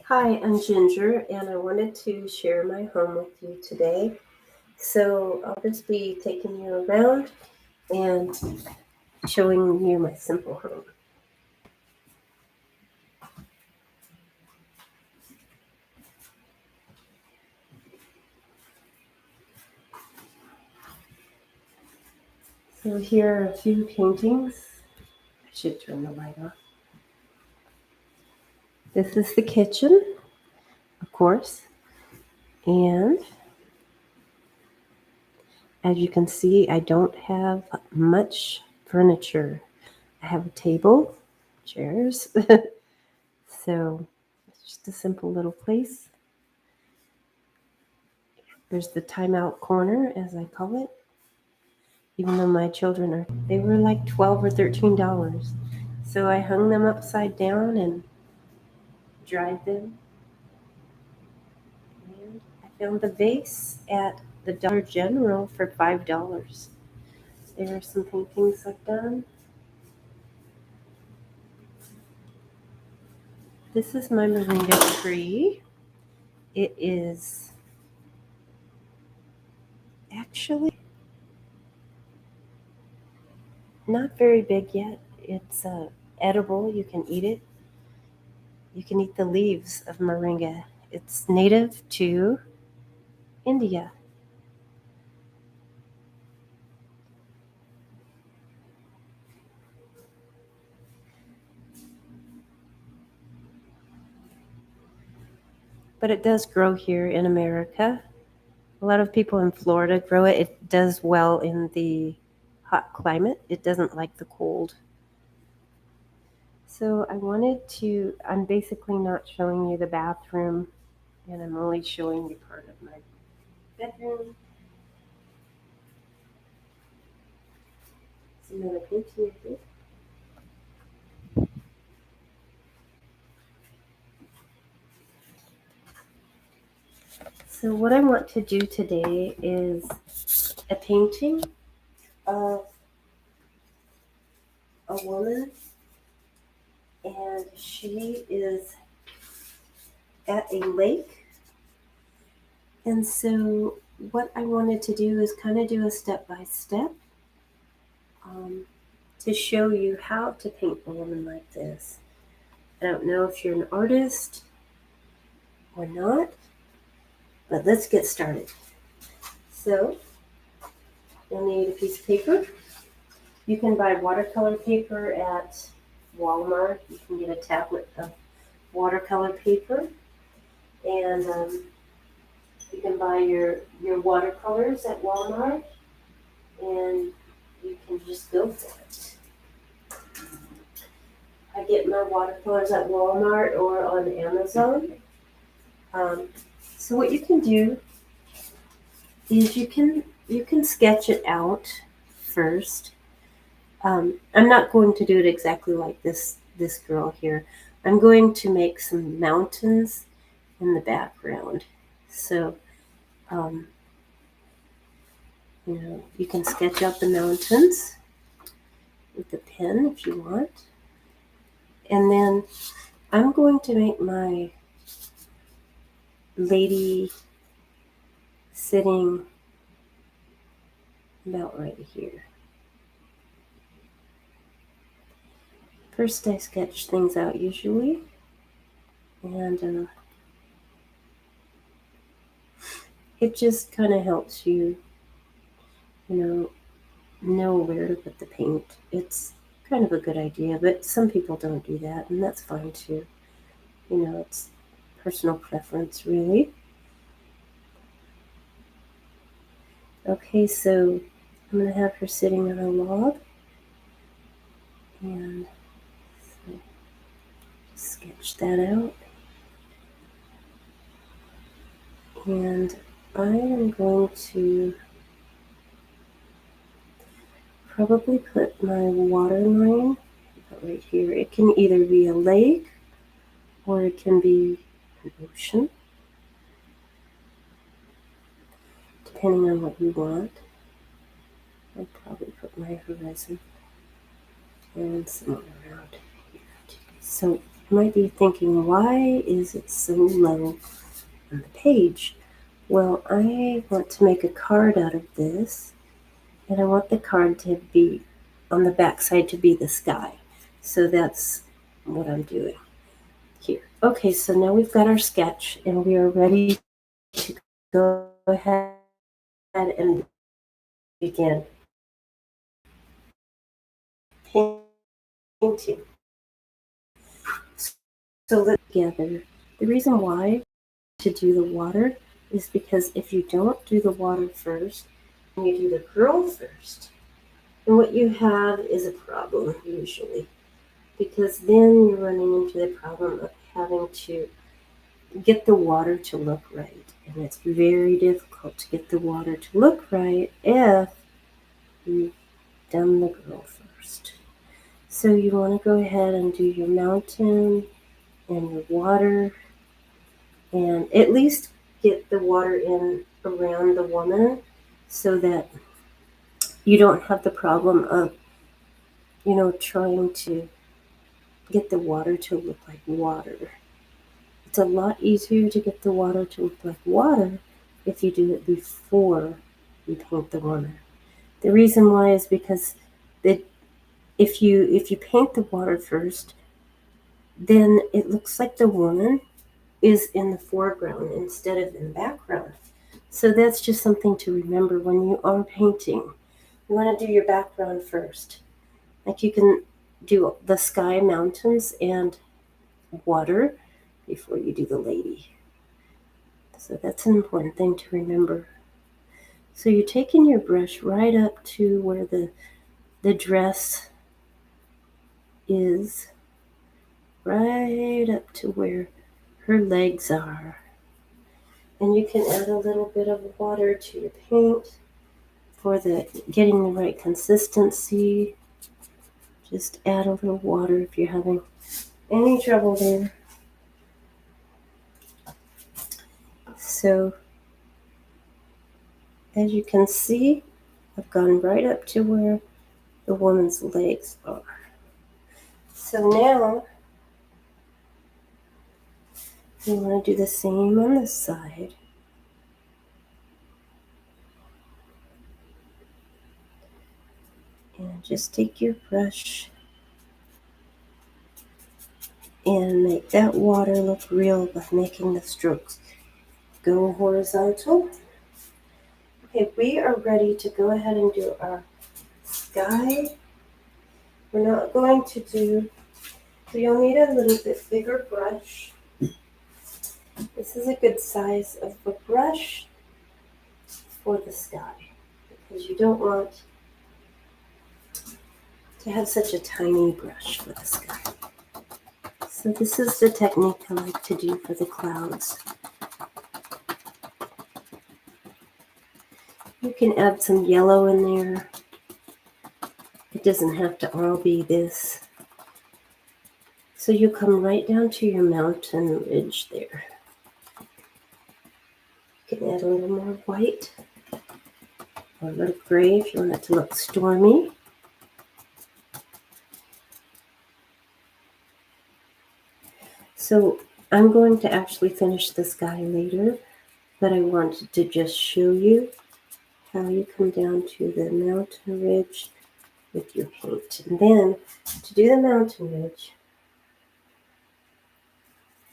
Hi, I'm Ginger, and I wanted to share my home with you today. So I'll just be taking you around and showing you my simple home. So here are a few paintings. I should turn the light off. This is the kitchen, of course, and as you can see, I don't have much furniture. I have a table, chairs, so it's just a simple little place. There's the timeout corner, as I call it. Even though my children they were like $12 or $13. So I hung them upside down and dried them. And I found the vase at the Dollar General for $5. There are some paintings I've done. This is my moringa tree. It is actually not very big yet. It's edible. You can eat it. You can eat the leaves of moringa. It's native to India. But it does grow here in America. A lot of people in Florida grow it. It does well in the hot climate. It doesn't like the cold. So I'm basically not showing you the bathroom, and I'm only showing you part of my bedroom. It's another painting I did. So what I want to do today is a painting of a woman, and she is at a lake. And so what I wanted to do is kind of do a step-by-step to show you how to paint a woman like this. I don't know if you're an artist or not, but let's get started. So you'll need a piece of paper. You can buy watercolor paper at Walmart. You can get a tablet of watercolor paper, and you can buy your watercolors at Walmart, and you can just go for it. I get my watercolors at Walmart or on Amazon. Um, so what you can do is you can sketch it out first. I'm not going to do it exactly like this girl here. I'm going to make some mountains in the background. So um, you can sketch out the mountains with a pen if you want. And then I'm going to make my lady sitting about right here. First I sketch things out usually, and it just kind of helps you, know where to put the paint. It's kind of a good idea, but some people don't do that, and that's fine too. It's personal preference, really. Okay, so I'm going to have her sitting on a log, and so sketch that out. And I am going to probably put my water line right here. It can either be a lake or it can be an ocean, depending on what you want. I'll probably put my horizon and somewhere around here. So You might be thinking, why is it so low on the page? Well, I want to make a card out of this, and I want the card to be on the back side to be the sky. So that's what I'm doing here. Okay, so now we've got our sketch, and we are ready to go ahead and begin painting. So let's together. The reason why to do the water is because if you don't do the water first, and you do the girl first, then what you have is a problem usually, because then you're running into the problem of having to get the water to look right. And it's very difficult to get the water to look right if you've done the girl first. So you want to go ahead and do your mountain and your water, and at least get the water in around the woman so that you don't have the problem of, trying to get the water to look like water. It's a lot easier to get the water to look like water if you do it before you paint the woman. The reason why is because if you paint the water first, then it looks like the woman is in the foreground instead of in the background. So that's just something to remember when you are painting. You want to do your background first. Like you can do the sky, mountains, and water before you do the lady. So that's an important thing to remember. So you're taking your brush right up to where the dress is, right up to where her legs are. And you can add a little bit of water to your paint for getting the right consistency. Just add a little water if you're having any trouble there. So as you can see, I've gone right up to where the woman's legs are. So now you want to do the same on this side. And just take your brush and make that water look real by making the strokes go horizontal. Okay, we are ready to go ahead and do our sky. We're not going to do, so you'll need a little bit bigger brush. This is a good size of a brush for the sky because you don't want to have such a tiny brush for the sky. So this is the technique I like to do for the clouds. You can add some yellow in there. It doesn't have to all be this. So you come right down to your mountain ridge there. You can add a little more white or a little gray if you want it to look stormy. So I'm going to actually finish the sky later, but I wanted to just show you how you come down to the mountain ridge with your paint. And then to do the mountain ridge,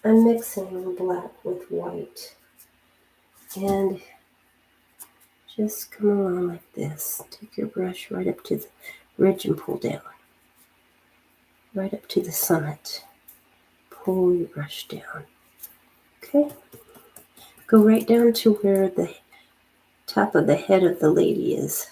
I'm mixing black with white. And just come along like this. Take your brush right up to the ridge and pull down. Right up to the summit. Pull your brush down. Okay? Go right down to where the top of the head of the lady is.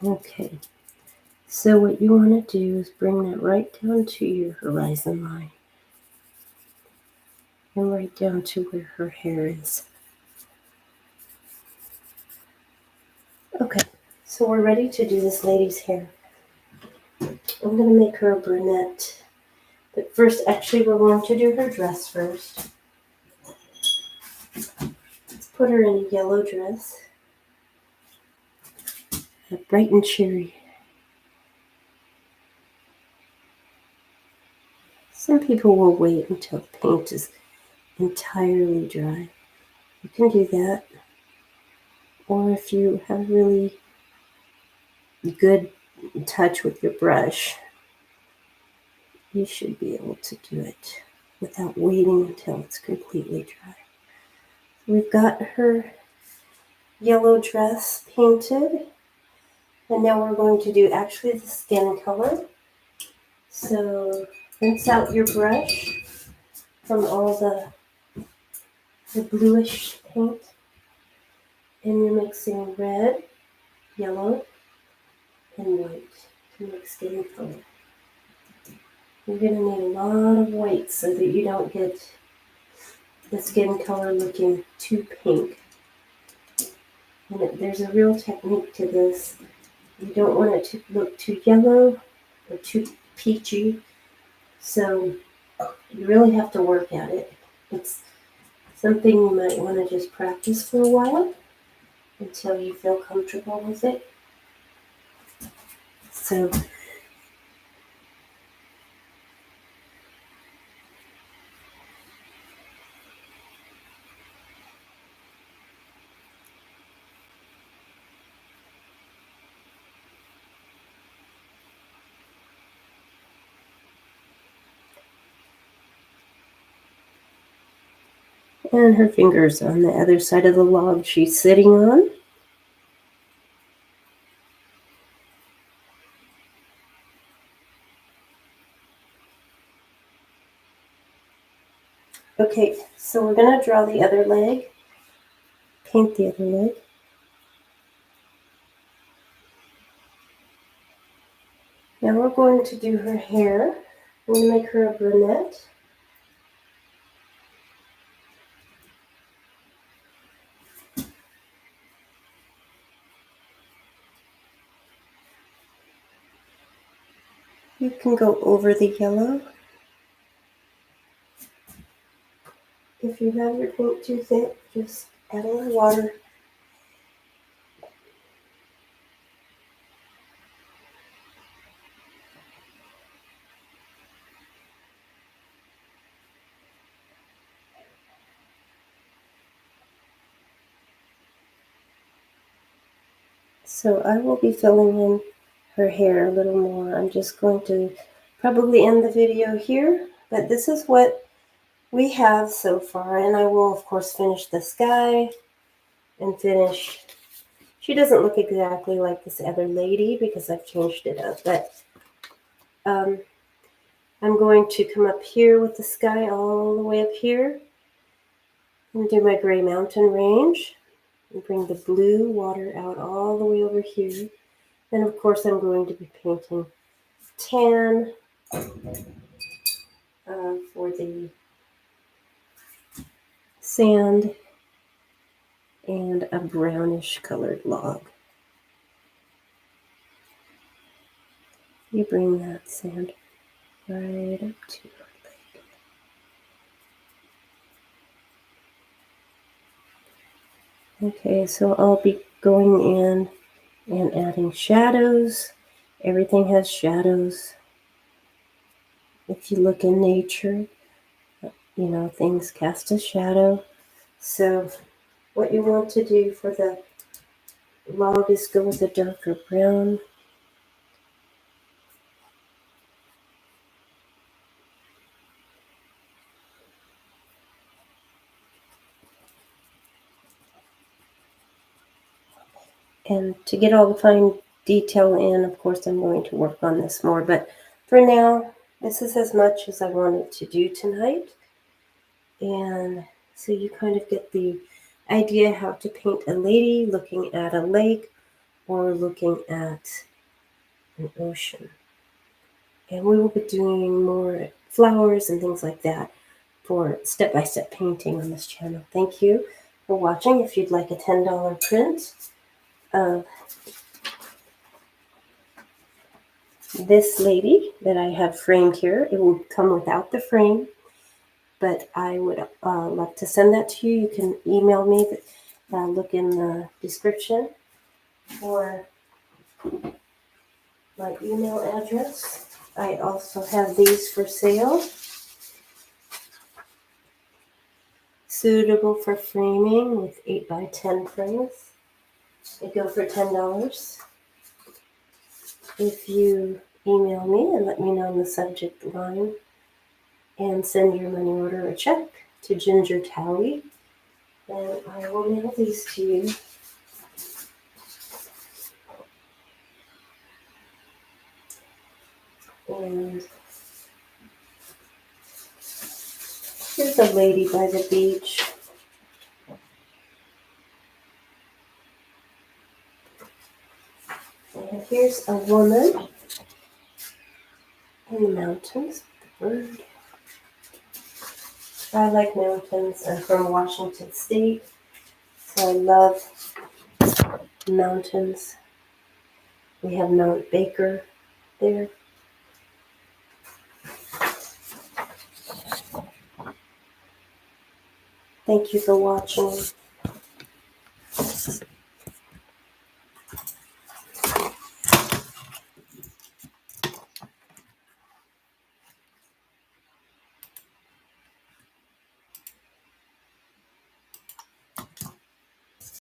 Okay. So what you want to do is bring that right down to your horizon line. And right down to where her hair is. Okay, so we're ready to do this lady's hair. I'm going to make her a brunette. But first, actually, we're going to do her dress first. put her in a yellow dress, bright and cheery. Some people will wait until the paint is entirely dry. You can do that. Or if you have really good touch with your brush, you should be able to do it without waiting until it's completely dry. We've got her yellow dress painted, and now we're going to do actually the skin color. So rinse out your brush from all the bluish paint, and you're mixing red, yellow, and white to make skin color. You're going to need a lot of white so that you don't get the skin color looking too pink. And there's a real technique to this. You don't want it to look too yellow or too peachy. So you really have to work at it. It's something you might want to just practice for a while until you feel comfortable with it. So and her fingers on the other side of the log she's sitting on. Okay, so we're going to draw the other leg, paint the other leg. Now we're going to do her hair. I'm going to make her a brunette. You can go over the yellow. If you have your paint too thick, just add a little water. So I will be filling in her hair a little more. I'm just going to probably end the video here, but this is what we have so far, and I will of course finish the sky and finish. She doesn't look exactly like this other lady because I've changed it up, but I'm going to come up here with the sky all the way up here and do my gray mountain range and bring the blue water out all the way over here. And of course I'm going to be painting tan for the sand and a brownish colored log. You bring that sand right up to your leg. Okay, so I'll be going in and adding shadows. Everything has shadows. If you look in nature, you know, things cast a shadow. So what you want to do for the log is go with a darker brown. And to get all the fine detail in, of course, I'm going to work on this more. But for now, this is as much as I wanted to do tonight. And so you kind of get the idea how to paint a lady looking at a lake or looking at an ocean. And we will be doing more flowers and things like that for step-by-step painting on this channel. Thank you for watching. If you'd like a $10 print of this lady that I have framed here, it will come without the frame, but I would love to send that to you. You can email me look in the description for my email address. I also have these for sale. Suitable for framing with 8x10 frames. They go for $10. If you email me and let me know in the subject line and send your money order or check to Ginger Tally, then I will mail these to you. And here's a lady by the beach. And here's a woman in the mountains. The bird. I like mountains. I'm from Washington State, so I love mountains. We have Mount Baker there. Thank you for watching.